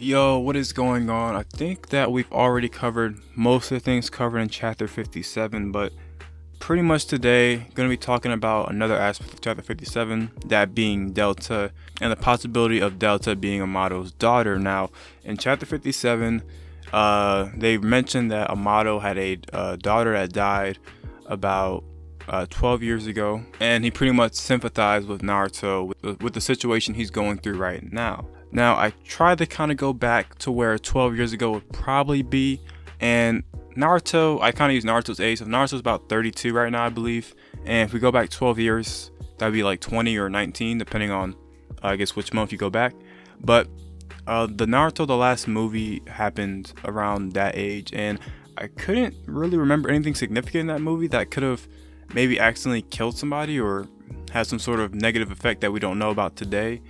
Yo, what is going on? I think that we've already covered most of the things covered in chapter 57, but pretty much today, going to be talking about another aspect of chapter 57, that being Delta, and the possibility of Delta being Amado's daughter. Now, in chapter 57, they mentioned that Amado had a daughter that died about 12 years ago, and he pretty much sympathized with Naruto with the situation he's going through right now. Now, I tried to kind of go back to where 12 years ago would probably be, and Naruto, I kind of use Naruto's age, so Naruto's about 32 right now, I believe, and if we go back 12 years, that'd be like 20 or 19, depending on, I guess, which month you go back. But the Naruto, the last movie, happened around that age, and I couldn't really remember anything significant in that movie that could have maybe accidentally killed somebody or had some sort of negative effect that we don't know about today.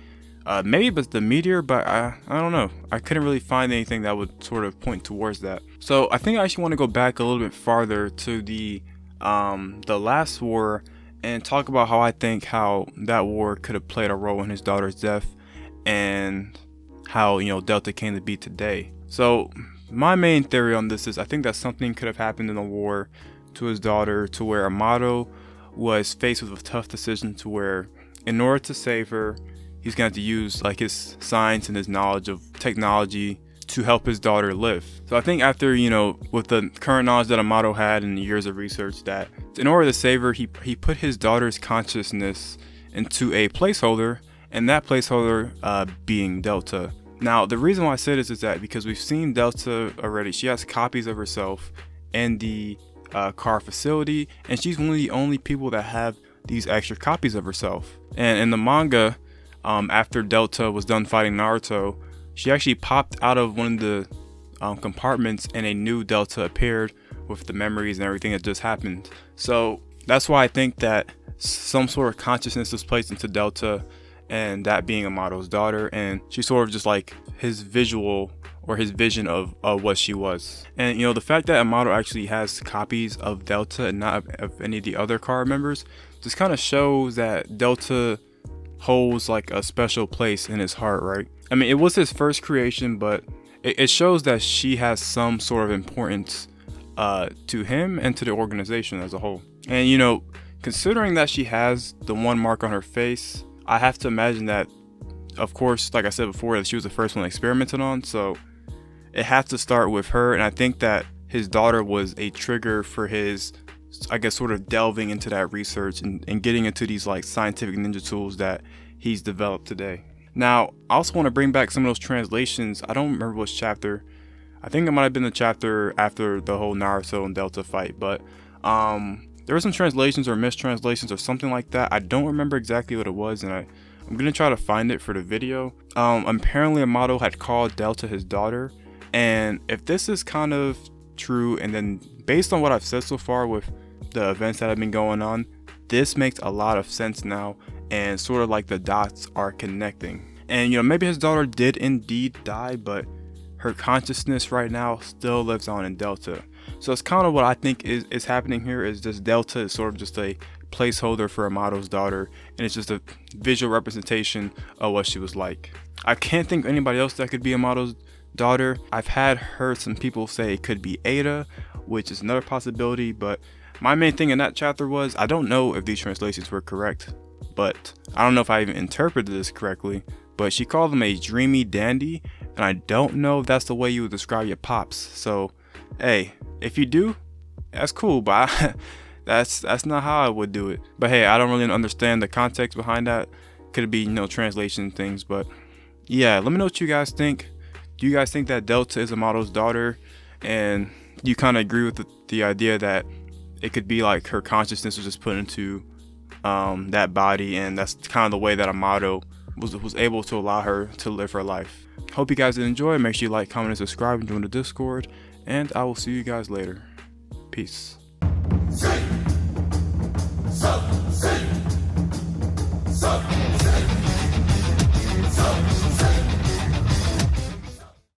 Maybe it was the meteor, but I don't know. I couldn't really find anything that would sort of point towards that. So I think I actually want to go back a little bit farther to the last war and talk about how I think how that war could have played a role in his daughter's death and how, Delta came to be today. So my main theory on this is I think that something could have happened in the war to his daughter to where Amado was faced with a tough decision to where in order to save her, he's going to have to use like his science and his knowledge of technology to help his daughter live. So I think after, with the current knowledge that Amado had and the years of research, that in order to save her, he put his daughter's consciousness into a placeholder, and that placeholder being Delta. Now, the reason why I say this is that because we've seen Delta already. She has copies of herself in the car facility, and she's one of the only people that have these extra copies of herself. And in the manga, after Delta was done fighting Naruto, she actually popped out of one of the compartments and a new Delta appeared with the memories and everything that just happened. So that's why I think that some sort of consciousness was placed into Delta, and that being Amado's daughter, and she's sort of just like his visual or his vision of what she was. And the fact that Amado actually has copies of Delta and not of any of the other car members just kind of shows that Delta holds like a special place in his heart, right? I mean, it was his first creation, but it shows that she has some sort of importance to him and to the organization as a whole. And considering that she has the one mark on her face, I have to imagine that, of course, like I said before, that she was the first one experimented on, so it has to start with her. And I think that his daughter was a trigger for his, I guess, sort of delving into that research and getting into these like scientific ninja tools that he's developed today. Now, I also want to bring back some of those translations. I don't remember which chapter. I think it might have been the chapter after the whole Naruto and Delta fight, but there were some translations or mistranslations or something like that. I don't remember exactly what it was, and I'm going to try to find it for the video. Apparently, Amado had called Delta his daughter, and if this is kind of true, and then based on what I've said so far with the events that have been going on, this makes a lot of sense now, and sort of like the dots are connecting. And maybe his daughter did indeed die, but her consciousness right now still lives on in Delta. So it's kind of what I think is happening here, is just Delta is sort of just a placeholder for Amado's daughter, and it's just a visual representation of what she was like. I can't think of anybody else that could be Amado's daughter. I've heard some people say it could be Ada, which is another possibility, but my main thing in that chapter was, I don't know if these translations were correct, but I don't know if I even interpreted this correctly, but she called him a dreamy dandy, and I don't know if that's the way you would describe your pops. So hey, if you do, that's cool, but that's not how I would do it. But hey, I don't really understand the context behind that. Could be translation things, but yeah, let me know what you guys think. Do you guys think that Delta is Amado's daughter, and you kind of agree with the idea that it could be like her consciousness was just put into that body, and that's kind of the way that Amado was able to allow her to live her life? Hope you guys did enjoy. Make sure you like, comment, and subscribe, and join the Discord, and I will see you guys later. Peace.